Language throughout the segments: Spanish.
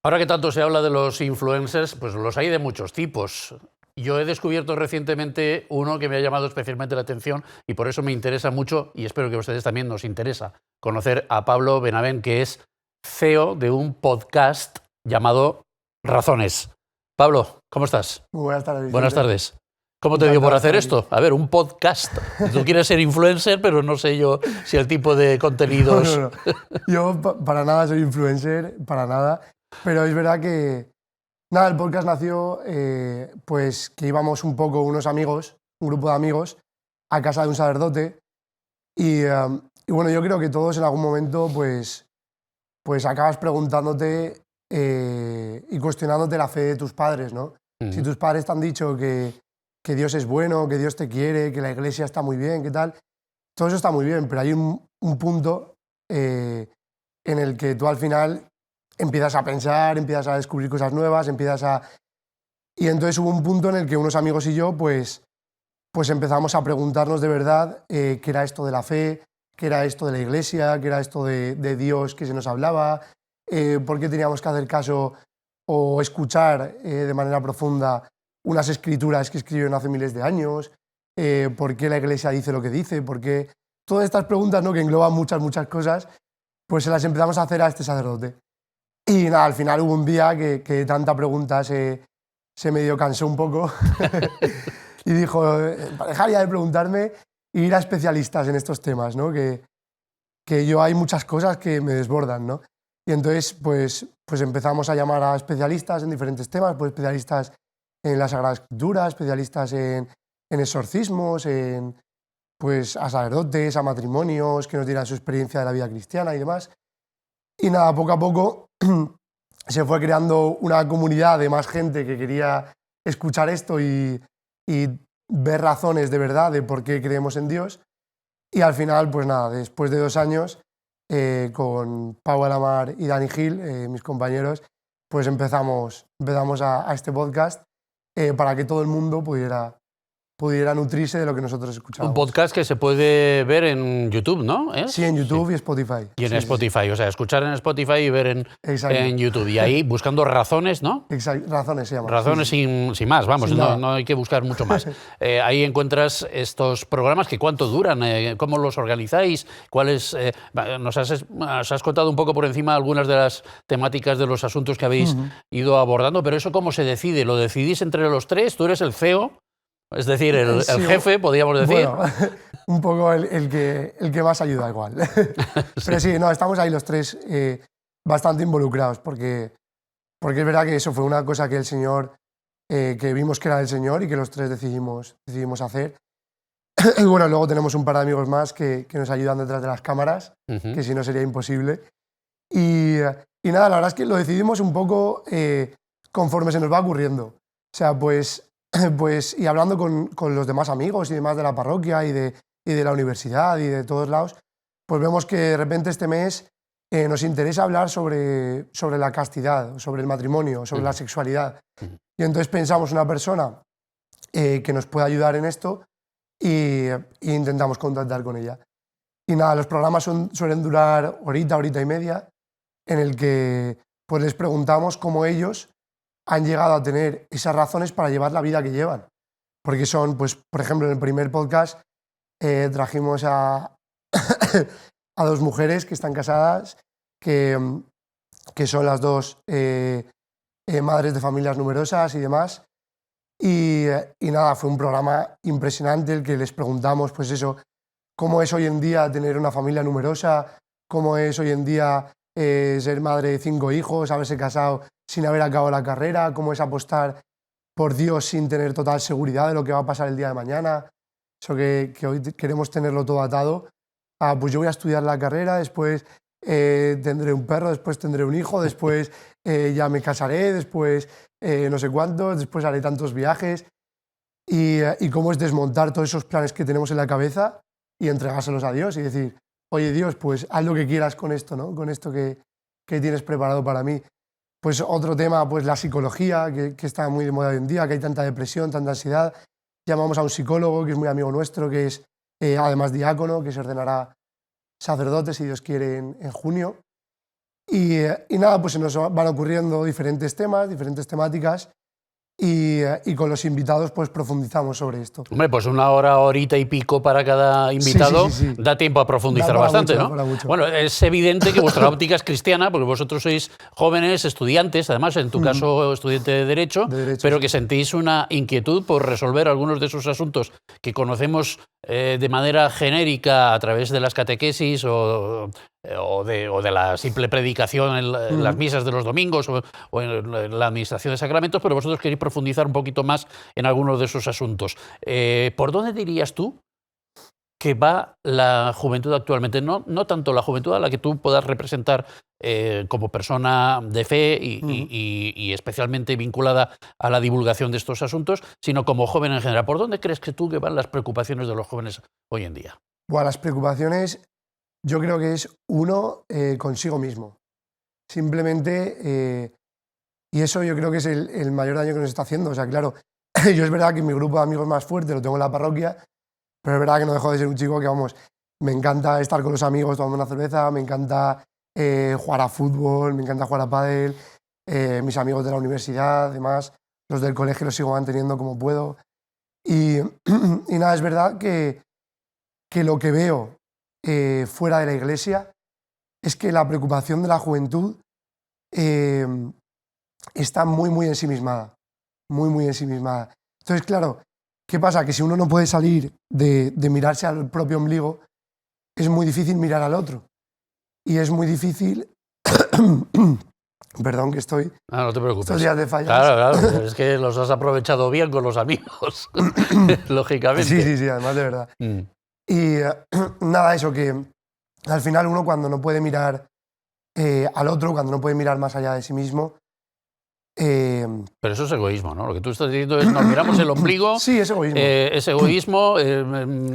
Ahora que tanto se habla de los influencers, pues los hay de muchos tipos. Yo he descubierto recientemente uno que me ha llamado especialmente la atención y por eso me interesa mucho, y espero que a ustedes también nos interesa, conocer a Pablo Benavent, que es CEO de un podcast llamado Razones. Pablo, ¿cómo estás? Muy buenas tardes, Vicente. Buenas tardes. ¿Cómo te dio por hacer esto? A ver, un podcast. Tú quieres ser influencer, pero no sé yo si el tipo de contenidos... No. Yo para nada soy influencer, para nada. Pero es verdad que nada, el podcast nació pues que íbamos un poco unos amigos, un grupo de amigos, a casa de un sacerdote y bueno, yo creo que todos en algún momento pues acabas preguntándote y cuestionándote la fe de tus padres, ¿no? Si tus padres te han dicho que Dios es bueno, que Dios te quiere, que la iglesia está muy bien, ¿qué tal? Todo eso está muy bien, pero hay un punto en el que tú al final empiezas a pensar, empiezas a descubrir cosas nuevas, Y entonces hubo un punto en el que unos amigos y yo pues empezamos a preguntarnos de verdad qué era esto de la fe, qué era esto de la iglesia, qué era esto de Dios que se nos hablaba, por qué teníamos que hacer caso o escuchar de manera profunda unas escrituras que escribieron hace miles de años, por qué la iglesia dice lo que dice, por qué... Todas estas preguntas, ¿no?, que engloban muchas cosas, pues se las empezamos a hacer a este sacerdote. Y nada, al final hubo un día que tanta pregunta se medio cansó un poco y dijo, para dejar ya de preguntarme, ir a especialistas en estos temas, ¿no? Que yo hay muchas cosas que me desbordan, ¿no? Y entonces pues empezamos a llamar a especialistas en diferentes temas, pues especialistas en la Sagrada Escritura, especialistas en exorcismos, pues a sacerdotes, a matrimonios que nos dieran su experiencia de la vida cristiana y demás. Y nada, poco a poco se fue creando una comunidad de más gente que quería escuchar esto y ver razones de verdad de por qué creemos en Dios. Y al final, pues nada, después de 2 años, con Pau Alamar y Dani Gil, mis compañeros, pues empezamos a este podcast para que todo el mundo pudiera nutrirse de lo que nosotros escuchábamos. Un podcast que se puede ver en YouTube, ¿no? ¿Es? Sí, en YouTube y Spotify. Y en Sí, Spotify, sí. O sea, escuchar en Spotify y ver en YouTube. Y ahí buscando razones, ¿no? Exacto, Razones se llama. Razones sí. sin más, vamos, Sin no hay que buscar mucho más. Ahí encuentras estos programas que cuánto duran, cómo los organizáis, cuáles... nos has contado un poco por encima algunas de las temáticas de los asuntos que habéis ido abordando, pero eso ¿cómo se decide? ¿Lo decidís entre los tres? ¿Tú eres el CEO? Es decir, el jefe, podríamos decir. Bueno, un poco el que más ayuda igual. Pero sí, no, estamos ahí los tres bastante involucrados, porque es verdad que eso fue una cosa que el Señor, que vimos que era del Señor y que los tres decidimos hacer. Y bueno, luego tenemos un par de amigos más que nos ayudan detrás de las cámaras, que si no sería imposible. Y nada, la verdad es que lo decidimos un poco conforme se nos va ocurriendo. O sea, pues y hablando con los demás amigos y demás de la parroquia y de la universidad y de todos lados, pues vemos que de repente este mes nos interesa hablar sobre la castidad, sobre el matrimonio, sobre la sexualidad. Y entonces pensamos una persona que nos pueda ayudar en esto y intentamos contactar con ella. Y nada, los programas suelen durar horita y media, en el que pues les preguntamos cómo ellos han llegado a tener esas razones para llevar la vida que llevan. Porque son, pues, por ejemplo, en el primer podcast trajimos a 2 mujeres que están casadas, que son las 2 madres de familias numerosas y demás. Y nada, fue un programa impresionante el que les preguntamos, pues eso, cómo es hoy en día tener una familia numerosa, cómo es hoy en día ser madre de 5 hijos, haberse casado sin haber acabado la carrera, cómo es apostar por Dios sin tener total seguridad de lo que va a pasar el día de mañana. Eso que hoy queremos tenerlo todo atado. Pues yo voy a estudiar la carrera, después tendré un perro, después tendré un hijo, después ya me casaré, después no sé cuántos, después haré tantos viajes. Y cómo es desmontar todos esos planes que tenemos en la cabeza y entregárselos a Dios y decir, oye Dios, pues haz lo que quieras con esto, ¿no? Con esto que tienes preparado para mí. Pues otro tema, pues la psicología, que está muy de moda hoy en día, que hay tanta depresión, tanta ansiedad. Llamamos a un psicólogo, que es muy amigo nuestro, que es además diácono, que se ordenará sacerdote, si Dios quiere, en junio. Y nada, pues se nos van ocurriendo diferentes temas, diferentes temáticas, y con los invitados pues profundizamos sobre esto. Hombre, pues una hora, horita y pico para cada invitado, Sí. da tiempo a profundizar Da para bastante, mucho, ¿no? da para mucho. Bueno, es evidente que vuestra óptica es cristiana, porque vosotros sois jóvenes, estudiantes, además, en tu caso, estudiante de Derecho, pero que sentís una inquietud por resolver algunos de esos asuntos que conocemos de manera genérica a través de las catequesis o de la simple predicación en las misas de los domingos o en la administración de sacramentos, pero vosotros queréis profundizar un poquito más en algunos de esos asuntos. ¿Por dónde dirías tú que va la juventud actualmente? No tanto la juventud a la que tú puedas representar como persona de fe y especialmente vinculada a la divulgación de estos asuntos, sino como joven en general. ¿Por dónde crees que van las preocupaciones de los jóvenes hoy en día? Bueno, las preocupaciones yo creo que es uno consigo mismo. Simplemente, y eso yo creo que es el mayor daño que nos está haciendo. O sea, claro, yo es verdad que mi grupo de amigos más fuerte lo tengo en la parroquia, pero es verdad que no dejo de ser un chico que, vamos, me encanta estar con los amigos tomando una cerveza, me encanta jugar a fútbol, me encanta jugar a pádel, mis amigos de la universidad, además, los del colegio los sigo manteniendo como puedo. Y nada, es verdad que lo que veo fuera de la iglesia es que la preocupación de la juventud está muy ensimismada, muy ensimismada. Entonces, claro, ¿qué pasa? Que si uno no puede salir de mirarse al propio ombligo, es muy difícil mirar al otro. Y es muy difícil... Perdón, que estoy... No te preocupes. Estos días de fallas. Claro, es que los has aprovechado bien con los amigos, lógicamente. Sí, además de verdad. Y nada, eso que al final uno cuando no puede mirar al otro, cuando no puede mirar más allá de sí mismo... Pero eso es egoísmo, ¿no? Lo que tú estás diciendo es nos miramos el ombligo. Sí, es egoísmo. Es egoísmo,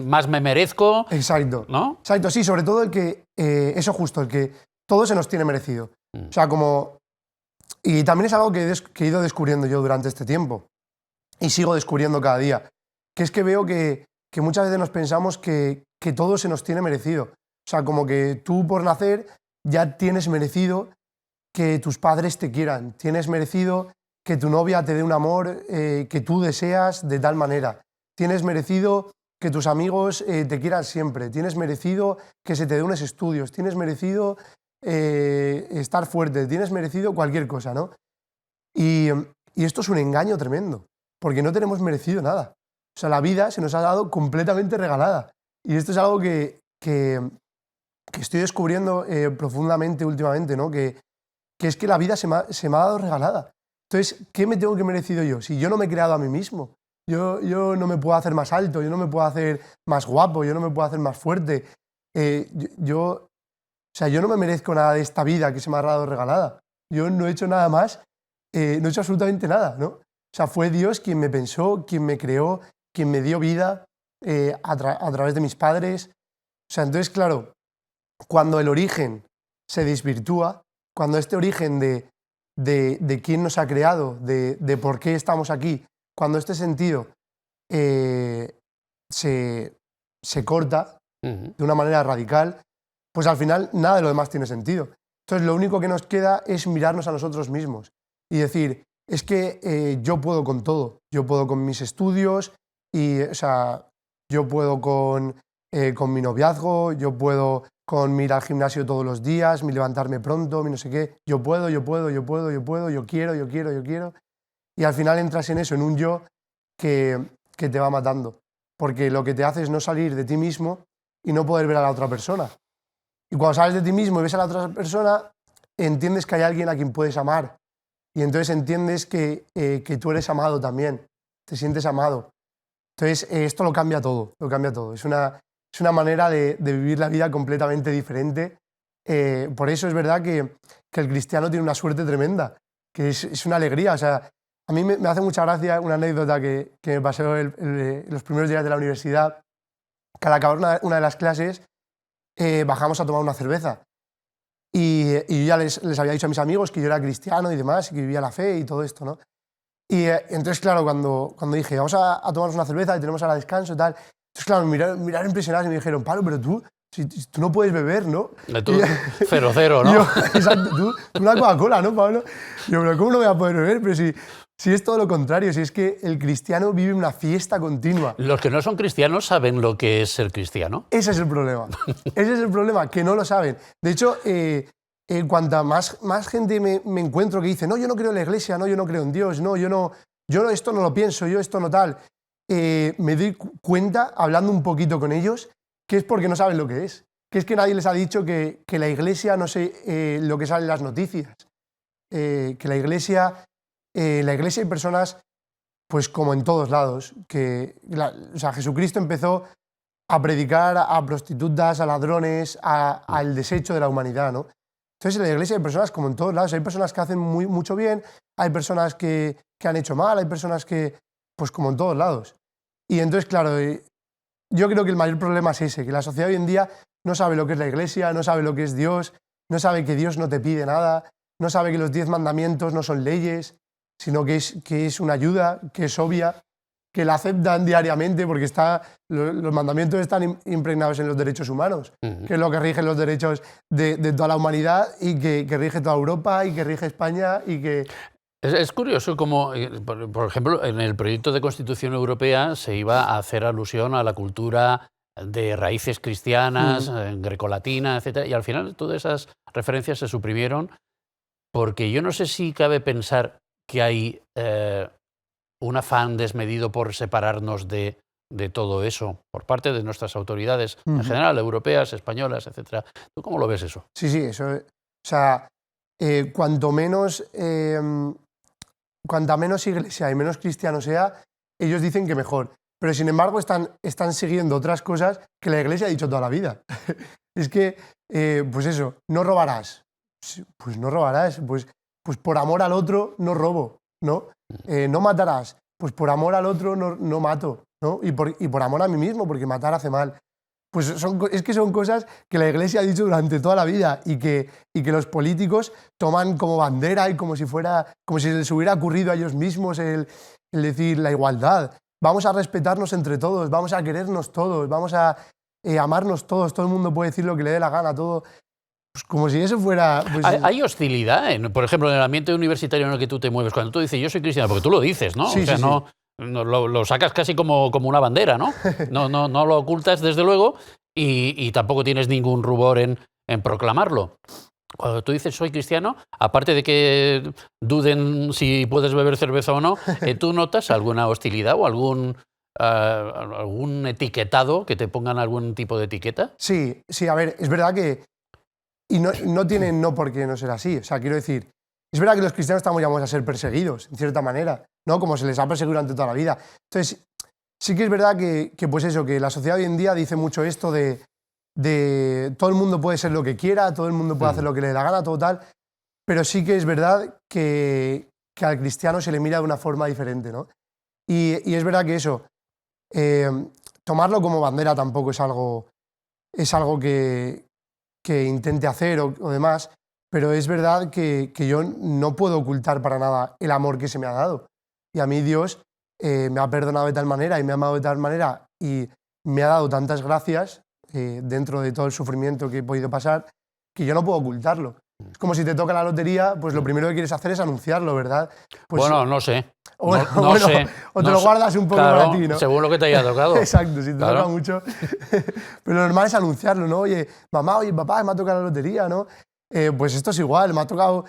más me merezco. Exacto. ¿No? Exacto, sí, sobre todo el que, eso justo, el que todo se nos tiene merecido. O sea, como... Y también es algo que he ido descubriendo yo durante este tiempo y sigo descubriendo cada día, que es que veo que muchas veces nos pensamos que todo se nos tiene merecido. O sea, como que tú por nacer ya tienes merecido que tus padres te quieran, tienes merecido que tu novia te dé un amor que tú deseas de tal manera, tienes merecido que tus amigos te quieran siempre, tienes merecido que se te dé unos estudios, tienes merecido estar fuerte, tienes merecido cualquier cosa, ¿no? Y esto es un engaño tremendo, porque no tenemos merecido nada. O sea, la vida se nos ha dado completamente regalada. Y esto es algo que estoy descubriendo profundamente últimamente, ¿no? Que es que la vida se me ha dado regalada. Entonces, ¿qué me tengo que merecido yo? Si yo no me he creado a mí mismo, yo no me puedo hacer más alto, yo no me puedo hacer más guapo, yo no me puedo hacer más fuerte. O sea, yo no me merezco nada de esta vida que se me ha dado regalada. Yo no he hecho nada más, no he hecho absolutamente nada, ¿no? O sea, fue Dios quien me pensó, quien me creó, quien me dio vida a través de mis padres. O sea, entonces, claro, cuando el origen se desvirtúa, cuando este origen de quién nos ha creado, de por qué estamos aquí, cuando este sentido se corta de una manera radical, pues al final nada de lo demás tiene sentido. Entonces lo único que nos queda es mirarnos a nosotros mismos y decir, es que yo puedo con todo, yo puedo con mis estudios, y, o sea, yo puedo con mi noviazgo, yo puedo con mi ir al gimnasio todos los días, mi levantarme pronto, mi no sé qué, yo puedo, yo quiero. Y al final entras en eso, en un yo que te va matando, porque lo que te hace es no salir de ti mismo y no poder ver a la otra persona. Y cuando sales de ti mismo y ves a la otra persona, entiendes que hay alguien a quien puedes amar. Y entonces entiendes que tú eres amado también, te sientes amado. Entonces esto lo cambia todo, lo cambia todo. Es una manera de vivir la vida completamente diferente. Por eso es verdad que el cristiano tiene una suerte tremenda, que es una alegría. O sea, a mí me hace mucha gracia una anécdota que me pasó los primeros días de la universidad, que al acabar una de las clases bajamos a tomar una cerveza. Y yo ya les había dicho a mis amigos que yo era cristiano y demás, y que vivía la fe y todo esto, ¿no? Y entonces, claro, cuando dije, vamos a tomarnos una cerveza y tenemos ahora descanso y tal, entonces, claro, me miraron impresionados y me dijeron, Pablo, pero tú si tú no puedes beber, ¿no? Tú, 0-0, ¿no? Yo, exacto, tú una Coca-Cola, ¿no, Pablo? Yo, pero ¿cómo no voy a poder beber? Pero si es todo lo contrario, si es que el cristiano vive una fiesta continua. Los que no son cristianos saben lo que es ser cristiano. Ese es el problema. Ese es el problema, que no lo saben. De hecho, cuanta más gente me encuentro que dice, no, yo no creo en la iglesia, no, yo no creo en Dios, no, yo esto no lo pienso, yo esto no tal, me doy cuenta, hablando un poquito con ellos, que es porque no saben lo que es. Que es que nadie les ha dicho que la iglesia no sé lo que sale en las noticias. Que la iglesia hay personas, pues como en todos lados, o sea, Jesucristo empezó a predicar a prostitutas, a ladrones, al desecho de la humanidad, ¿no? Entonces en la iglesia hay personas como en todos lados, hay personas que hacen mucho bien, hay personas que han hecho mal, hay personas que, pues como en todos lados. Y entonces, claro, yo creo que el mayor problema es ese, que la sociedad hoy en día no sabe lo que es la iglesia, no sabe lo que es Dios, no sabe que Dios no te pide nada, no sabe que los 10 mandamientos no son leyes, sino que es una ayuda, que es obvia, que la aceptan diariamente porque los mandamientos están impregnados en los derechos humanos, que es lo que rige los derechos de toda la humanidad y que rige toda Europa y que rige España y que... Es curioso como, por ejemplo, en el proyecto de Constitución Europea se iba a hacer alusión a la cultura de raíces cristianas, grecolatinas, etc. Y al final todas esas referencias se suprimieron porque yo no sé si cabe pensar que hay un afán desmedido por separarnos de todo eso por parte de nuestras autoridades, en general, europeas, españolas, etc. ¿Tú cómo lo ves eso? Sí, eso... O sea, cuanta menos iglesia y menos cristiano sea, ellos dicen que mejor. Pero sin embargo están siguiendo otras cosas que la iglesia ha dicho toda la vida. Es que, pues eso, no robarás. Pues no robarás. Pues por amor al otro no robo, ¿no? No matarás. Pues por amor al otro no mato, ¿no? Y por amor a mí mismo, porque matar hace mal. Pues es que son cosas que la iglesia ha dicho durante toda la vida y que los políticos toman como bandera y como si les hubiera ocurrido a ellos mismos el decir la igualdad. Vamos a respetarnos entre todos, vamos a querernos todos, vamos a amarnos todos, todo el mundo puede decir lo que le dé la gana, todo. Pues como si eso fuera... Pues, ¿Hay hostilidad, por ejemplo, en el ambiente universitario en el que tú te mueves? Cuando tú dices, yo soy cristiano, porque tú lo dices, ¿no? Sí, o sea, sí, no, lo sacas casi como una bandera, ¿no? No lo ocultas, desde luego, y tampoco tienes ningún rubor en proclamarlo. Cuando tú dices soy cristiano, aparte de que duden si puedes beber cerveza o no, ¿tú notas alguna hostilidad o algún etiquetado, que te pongan algún tipo de etiqueta? Sí, a ver, es verdad que... Y no tienen no por qué no ser así. O sea, quiero decir, es verdad que los cristianos estamos llamados a ser perseguidos, en cierta manera, ¿no? Como se les ha perseguido durante toda la vida. Entonces, sí que es verdad que pues eso, que la sociedad hoy en día dice mucho esto de todo el mundo puede ser lo que quiera, todo el mundo puede hacer lo que le dé la gana, todo tal, pero sí que es verdad que al cristiano se le mira de una forma diferente, ¿no? Y es verdad que eso, tomarlo como bandera tampoco es algo que intente hacer o demás, pero es verdad que yo no puedo ocultar para nada el amor que se me ha dado. Y a mí Dios me ha perdonado de tal manera y me ha amado de tal manera y me ha dado tantas gracias dentro de todo el sufrimiento que he podido pasar, que yo no puedo ocultarlo. Es como si te toca la lotería, pues lo primero que quieres hacer es anunciarlo, ¿verdad? Pues, bueno, no sé. No sé. O te lo guardas un poco para ti, ¿no? Según lo que te haya tocado. Exacto, si te toca mucho. Pero lo normal es anunciarlo, ¿no? Oye, mamá, oye, papá, me ha tocado la lotería, ¿no? Pues esto es igual, me ha tocado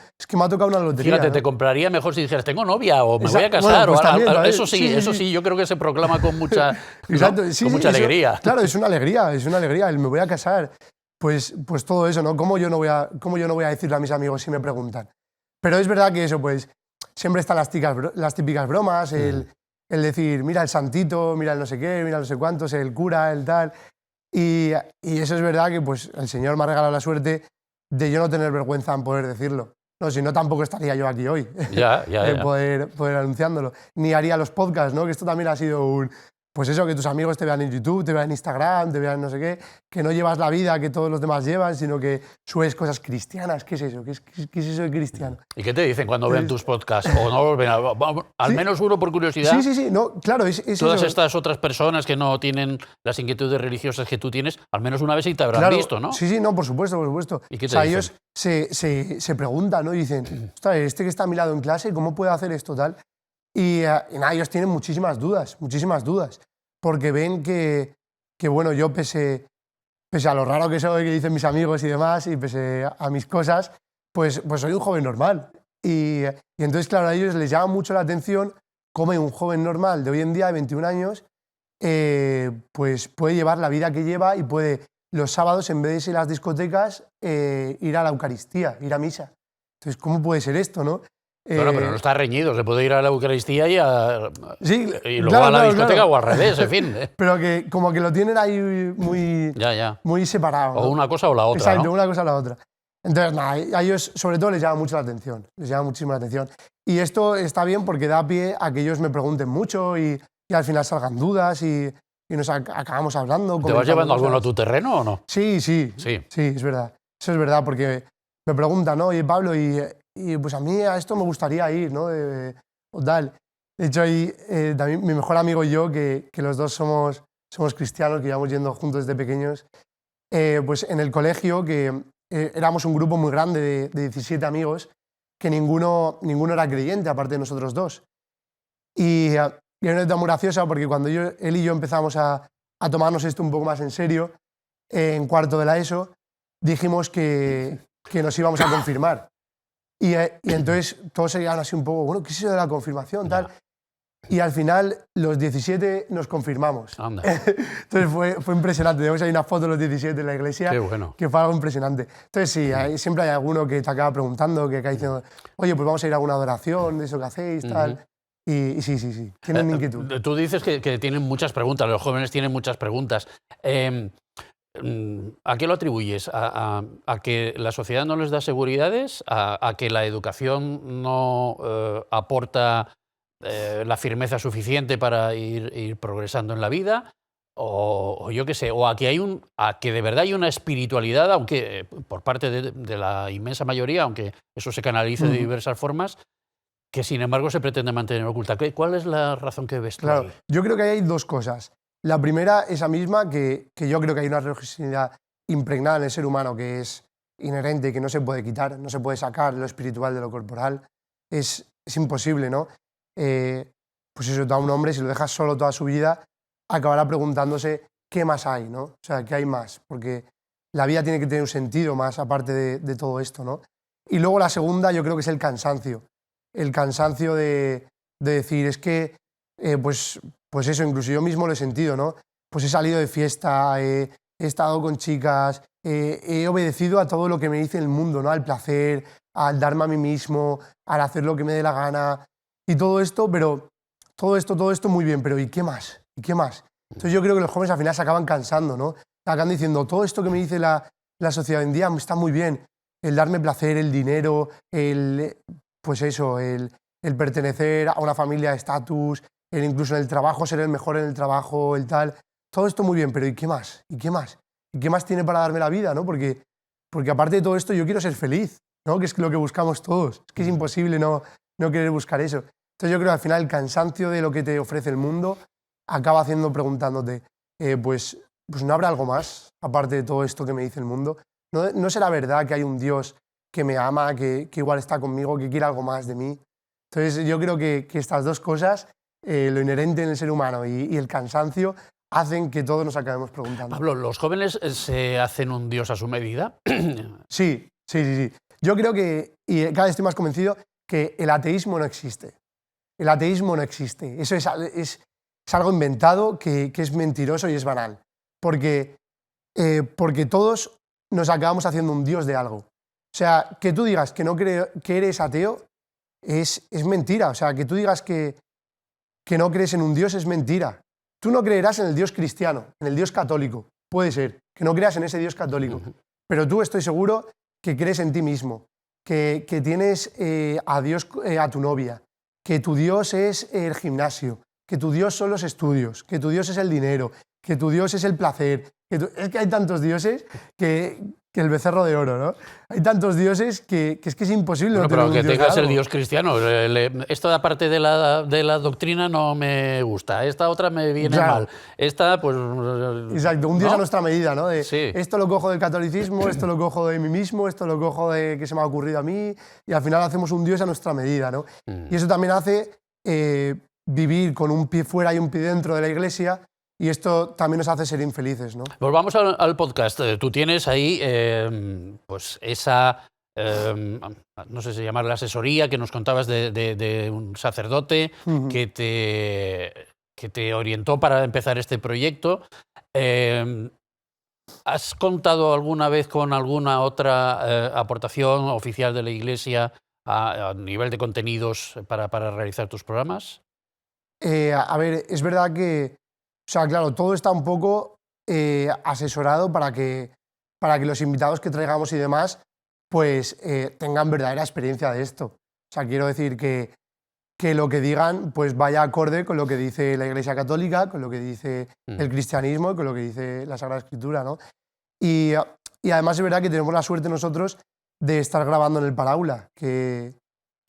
una lotería. Fíjate, ¿no? Te compraría mejor si dijeras, tengo novia o me voy a casar. Bueno, pues también, eso sí, yo creo que se proclama con mucha, mucha alegría. Claro, es una alegría, el me voy a casar. Pues todo eso, ¿no? ¿Cómo yo no voy a decirle a mis amigos si me preguntan? Pero es verdad que eso, pues, siempre están las típicas bromas, el decir, mira el santito, mira el no sé qué, mira el no sé cuántos, el cura, el tal. Y eso es verdad que pues, el Señor me ha regalado la suerte de yo no tener vergüenza en poder decirlo. No, si no, tampoco estaría yo aquí hoy. Ya. Poder anunciándolo. Ni haría los podcasts, ¿no? Que esto también ha sido pues eso, que tus amigos te vean en YouTube, te vean en Instagram, te vean no sé qué, que no llevas la vida que todos los demás llevan, sino que subes cosas cristianas. ¿Qué es eso? ¿Qué es eso de cristiano? ¿Y qué te dicen cuando ven tus podcasts? ¿O no los ven? Al Sí. menos uno por curiosidad. Sí, no, claro, es Todas eso. estas otras personas que no tienen las inquietudes religiosas que tú tienes, al menos una vez sí te habrán Claro, visto, ¿no? Sí, no, por supuesto, por supuesto. ¿Y qué O te sea, dicen? ellos se preguntan, ¿no? Y dicen, ostras, este que está a mi lado en clase, ¿cómo puede hacer esto tal? Y nada, ellos tienen muchísimas dudas, porque ven que bueno, yo pese a lo raro que soy, que dicen mis amigos y demás, y pese a mis cosas, pues soy un joven normal. Y entonces, claro, a ellos les llama mucho la atención cómo un joven normal de hoy en día, de 21 años, pues puede llevar la vida que lleva y puede los sábados, en vez de ir a las discotecas, ir a la Eucaristía, ir a misa. Entonces, ¿cómo puede ser esto, no? Bueno, pero no está reñido, se puede ir a la Eucaristía Sí, y luego claro, a la claro, discoteca claro. o al revés, en fin. Pero que como que lo tienen ahí muy, Ya. muy separado. O ¿no? una cosa o la otra, Exacto, ¿no? una cosa o la otra. Entonces, nada, a ellos sobre todo les llama mucho la atención, les llama muchísimo la atención. Y esto está bien porque da pie a que ellos me pregunten mucho y al final salgan dudas y nos acabamos hablando. ¿Te vas llevando alguno a cosas. tu terreno o no? Sí, Sí. es verdad. Eso es verdad, porque me preguntan, ¿no? Oye, Pablo, y pues a mí a esto me gustaría ir, ¿no? O tal. De hecho, ahí también mi mejor amigo y yo, que los dos somos cristianos, que íbamos yendo juntos desde pequeños, pues en el colegio, que éramos un grupo muy grande de 17 amigos, que ninguno era creyente, aparte de nosotros dos. Y hay una anécdota muy graciosa, porque cuando él y yo empezamos a tomarnos esto un poco más en serio, en cuarto de la ESO, dijimos que nos íbamos a confirmar. Y entonces todos se quedaron así un poco, bueno, ¿qué es eso de la confirmación? Tal. Y al final, los 17 nos confirmamos. Anda. Entonces fue impresionante. Tenemos ahí una foto de los 17 en la iglesia, Qué bueno. que fue algo impresionante. Entonces sí, siempre hay alguno que te acaba preguntando, que acaba diciendo, oye, pues vamos a ir a alguna adoración de eso que hacéis, tal. Y sí, tienen inquietud. Tú dices que tienen muchas preguntas, los jóvenes tienen muchas preguntas. ¿A qué lo atribuyes? ¿A que la sociedad no les da seguridades? ¿A que la educación no aporta la firmeza suficiente para ir progresando en la vida? O yo qué sé, o a que de verdad hay una espiritualidad, aunque por parte de la inmensa mayoría, aunque eso se canalice de diversas formas, que sin embargo se pretende mantener oculta. ¿Cuál es la razón que ves tú Claro, ahí? yo creo que hay dos cosas. La primera, esa misma, que yo creo que hay una religiosidad impregnada en el ser humano que es inherente, que no se puede quitar, no se puede sacar lo espiritual de lo corporal. Es imposible, ¿no? Pues eso, a un hombre, si lo dejas solo toda su vida, acabará preguntándose qué más hay, ¿no? O sea, qué hay más, porque la vida tiene que tener un sentido más aparte de todo esto, ¿no? Y luego la segunda, yo creo que es el cansancio. El cansancio de decir, es que, pues eso, incluso yo mismo lo he sentido, ¿no? Pues he salido de fiesta, he estado con chicas, he obedecido a todo lo que me dice el mundo, ¿no? Al placer, al darme a mí mismo, al hacer lo que me dé la gana y todo esto, pero todo esto muy bien, pero ¿y qué más? ¿Y qué más? Entonces yo creo que los jóvenes al final se acaban cansando, ¿no? Acaban diciendo, todo esto que me dice la sociedad hoy en día está muy bien, el darme placer, el dinero, pues eso, el pertenecer a una familia de estatus, el incluso en el trabajo ser el mejor en el trabajo, el tal. Todo esto muy bien, pero ¿y qué más? ¿Y qué más? ¿Y qué más tiene para darme la vida? ¿No? Porque aparte de todo esto yo quiero ser feliz, ¿no? Que es lo que buscamos todos. Es que es imposible no querer buscar eso. Entonces yo creo que al final el cansancio de lo que te ofrece el mundo acaba haciendo preguntándote, pues ¿no habrá algo más aparte de todo esto que me dice el mundo? ¿No será verdad que hay un Dios que me ama, que igual está conmigo, que quiere algo más de mí? Entonces yo creo que estas dos cosas, lo inherente en el ser humano y el cansancio, hacen que todos nos acabemos preguntando. Pablo, ¿los jóvenes se hacen un Dios a su medida? Sí. Yo creo que, y cada vez estoy más convencido, que el ateísmo no existe. El ateísmo no existe. Eso es algo inventado que es mentiroso y es banal. Porque todos nos acabamos haciendo un Dios de algo. O sea, que tú digas que que eres ateo es mentira. O sea, que tú digas que no crees en un Dios es mentira. Tú no creerás en el Dios cristiano, en el Dios católico. Puede ser que no creas en ese Dios católico. Pero tú estoy seguro que crees en ti mismo, que tienes a Dios, a tu novia, que tu Dios es el gimnasio, que tu Dios son los estudios, que tu Dios es el dinero, que tu Dios es el placer. Es que hay tantos dioses que el becerro de oro, ¿no? Hay tantos dioses que es imposible. Bueno, no tener pero que un dios tengas de el algo. Dios cristiano. Esta parte de la doctrina no me gusta. Esta otra me viene Claro. mal. Esta, pues... Exacto, un Dios ¿no? a nuestra medida, ¿no? De, Sí. Esto lo cojo del catolicismo, esto lo cojo de mí mismo, esto lo cojo de que se me ha ocurrido a mí, y al final hacemos un Dios a nuestra medida, ¿no? Y eso también hace vivir con un pie fuera y un pie dentro de la Iglesia, y esto también nos hace ser infelices, ¿no? Volvamos al podcast. Tú tienes ahí pues esa, no sé si llamarla asesoría, que nos contabas de un sacerdote que te orientó para empezar este proyecto. ¿Has contado alguna vez con alguna otra aportación oficial de la Iglesia a nivel de contenidos para realizar tus programas? A ver, es verdad que, o sea, claro, todo está un poco asesorado para que los invitados que traigamos y demás, pues tengan verdadera experiencia de esto. O sea, quiero decir que lo que digan pues vaya acorde con lo que dice la Iglesia Católica, con lo que dice el cristianismo, con lo que dice la Sagrada Escritura, ¿no? Y además es verdad que tenemos la suerte nosotros de estar grabando en el Paraula, que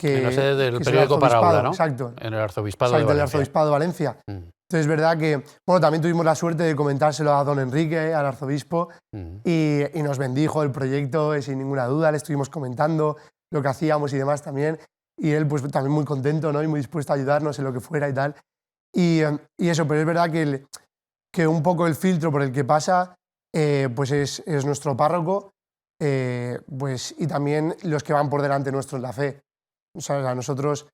En la sede del que es el periódico Paraula, ¿no? Exacto. En el Arzobispado Exacto, de el Valencia. Arzobispado de Valencia. Entonces es verdad que, bueno, también tuvimos la suerte de comentárselo a don Enrique, al arzobispo, y nos bendijo el proyecto sin ninguna duda, le estuvimos comentando lo que hacíamos y demás también, y él pues también muy contento, ¿no? Y muy dispuesto a ayudarnos en lo que fuera y tal. Y eso, pero es verdad que un poco el filtro por el que pasa pues es nuestro párroco, pues, y también los que van por delante nuestro en la fe. O sea, a nosotros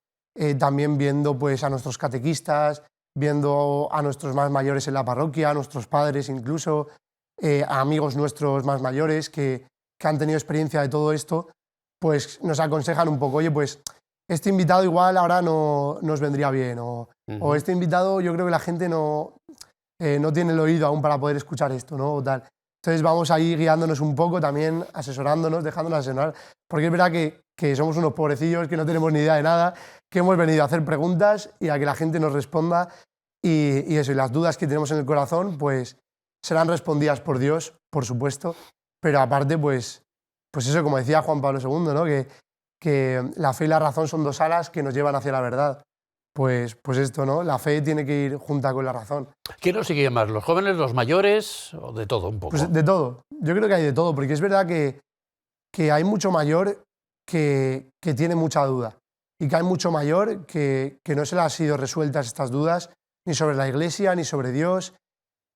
también viendo pues, a nuestros catequistas, viendo a nuestros más mayores en la parroquia, a nuestros padres incluso, a amigos nuestros más mayores que han tenido experiencia de todo esto, pues nos aconsejan un poco, oye, pues este invitado igual ahora no nos vendría bien, o este invitado yo creo que la gente no tiene el oído aún para poder escuchar esto, ¿no? O tal. Entonces vamos ahí guiándonos un poco, también asesorándonos, dejándonos asesorar, porque es verdad que somos unos pobrecillos que no tenemos ni idea de nada, que hemos venido a hacer preguntas y a que la gente nos responda, y eso, y las dudas que tenemos en el corazón, pues serán respondidas por Dios, por supuesto, pero aparte, pues eso, como decía Juan Pablo II, ¿no? Que la fe y la razón son dos alas que nos llevan hacia la verdad. Pues esto, ¿no? La fe tiene que ir junta con la razón. ¿Quién nos sigue más? ¿Los jóvenes, los mayores o de todo un poco? Pues de todo. Yo creo que hay de todo, porque es verdad que hay mucho mayor que tiene mucha duda y que hay mucho mayor que no se le han sido resueltas estas dudas ni sobre la Iglesia ni sobre Dios,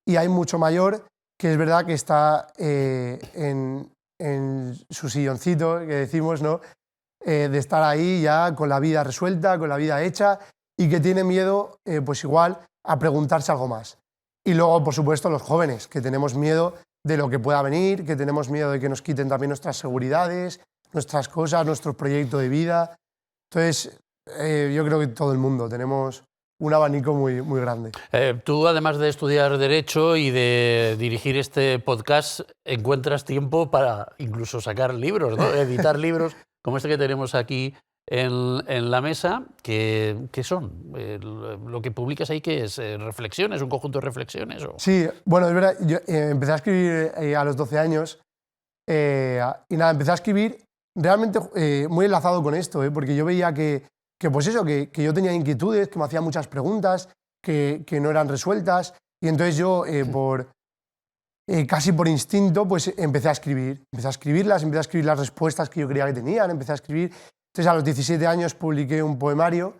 y hay mucho mayor que es verdad que está en su silloncito, que decimos, ¿no? De estar ahí ya con la vida resuelta, con la vida hecha, y que tiene miedo, pues igual, a preguntarse algo más. Y luego, por supuesto, los jóvenes, que tenemos miedo de lo que pueda venir, que tenemos miedo de que nos quiten también nuestras seguridades, nuestras cosas, nuestro proyecto de vida. Entonces, yo creo que todo el mundo tenemos un abanico muy, muy grande. Tú, además de estudiar Derecho y de dirigir este podcast, encuentras tiempo para incluso sacar libros, ¿no? Editar libros como este que tenemos aquí en la mesa. ¿Qué son? Lo que publicas ahí, ¿qué es? ¿Reflexiones? ¿Un conjunto de reflexiones? ¿O? Sí, bueno, es verdad, yo empecé a escribir a los 12 años y nada, empecé a escribir realmente muy enlazado con esto, porque yo veía que pues eso, que yo tenía inquietudes, que me hacían muchas preguntas, que no eran resueltas, y entonces yo, casi por instinto, pues empecé a escribirlas, empecé a escribir las respuestas que yo creía que tenían, empecé a escribir. Entonces a los 17 años publiqué un poemario,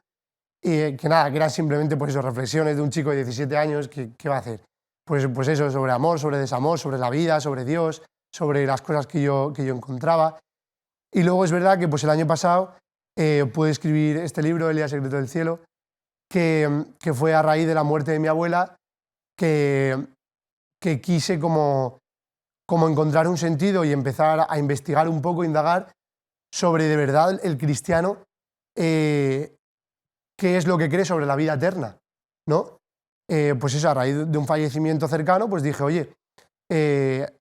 que eran simplemente pues eso, reflexiones de un chico de 17 años, ¿qué va a hacer? Pues eso, sobre amor, sobre desamor, sobre la vida, sobre Dios, sobre las cosas que yo encontraba. Y luego es verdad que pues el año pasado pude escribir este libro, El día secreto del cielo, que fue a raíz de la muerte de mi abuela, que quise como encontrar un sentido y empezar a investigar un poco, indagar sobre de verdad el cristiano, qué es lo que cree sobre la vida eterna, ¿no? Pues eso, a raíz de un fallecimiento cercano, pues dije, oye,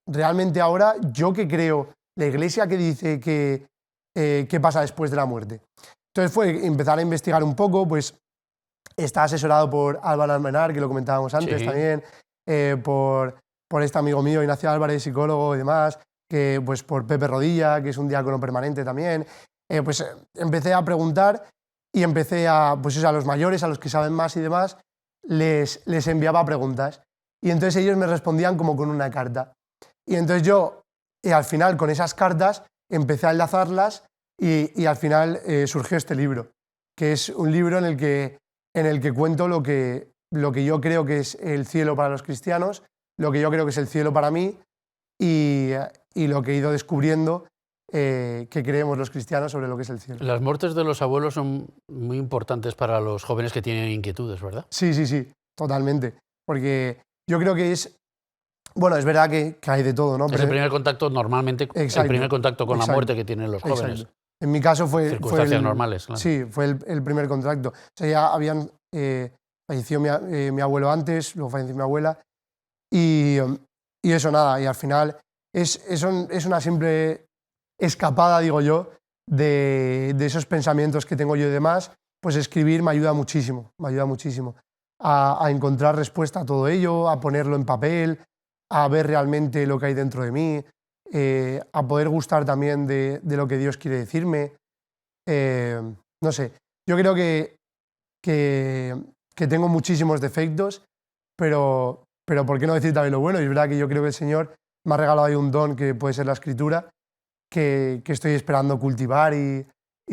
realmente ahora, ¿yo qué creo? La Iglesia que dice qué pasa después de la muerte. Entonces fue empezar a investigar un poco, pues Está asesorado por Álvaro Almenar, que lo comentábamos antes también, por este amigo mío, Ignacio Álvarez, psicólogo y demás, que, pues por Pepe Rodilla, que es un diácono permanente también. Pues empecé a preguntar y empecé a, pues eso, a los mayores, a los que saben más y demás, les enviaba preguntas. Y entonces ellos me respondían como con una carta. Y entonces yo, al final, con esas cartas, empecé a enlazarlas y al final surgió este libro, que es un libro en el que cuento lo que yo creo que es el cielo para los cristianos, lo que yo creo que es el cielo para mí y lo que he ido descubriendo que creemos los cristianos sobre lo que es el cielo. Las muertes de los abuelos son muy importantes para los jóvenes que tienen inquietudes, ¿verdad? Sí, totalmente. Porque yo creo que es... Bueno, es verdad que hay de todo, ¿no? Es el primer contacto, normalmente, el primer contacto con la muerte que tienen los jóvenes. Exacto. En mi caso fue... Circunstancias normales, claro. Sí, fue el primer contacto. O sea, ya habían... falleció mi abuelo antes, luego falleció mi abuela. Y eso nada, y al final es una simple escapada, digo yo, de esos pensamientos que tengo yo y demás. Pues escribir me ayuda muchísimo a encontrar respuesta a todo ello, a ponerlo en papel, a ver realmente lo que hay dentro de mí, a poder gustar también de lo que Dios quiere decirme. No sé, yo creo que tengo muchísimos defectos, pero ¿por qué no decir también lo bueno? Y es verdad que yo creo que el Señor me ha regalado ahí un don que puede ser la escritura, que estoy esperando cultivar y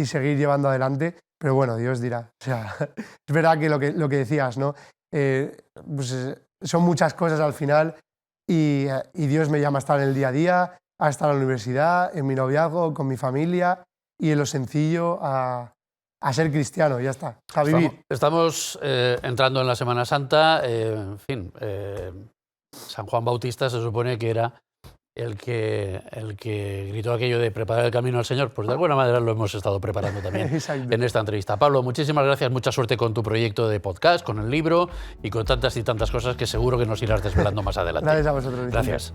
seguir llevando adelante, pero bueno, Dios dirá. O sea, es verdad que lo que decías, ¿no? Pues, son muchas cosas al final y Dios me llama a estar en el día a día, a estar en la universidad, en mi noviazgo, con mi familia y en lo sencillo a ser cristiano, ya está, a vivir. Estamos entrando en la Semana Santa, en fin, San Juan Bautista se supone que era el que gritó aquello de preparar el camino al Señor, pues de alguna manera lo hemos estado preparando también en esta entrevista. Pablo, muchísimas gracias, mucha suerte con tu proyecto de podcast, con el libro y con tantas y tantas cosas que seguro que nos irás desvelando más adelante. Gracias a vosotros. Gracias.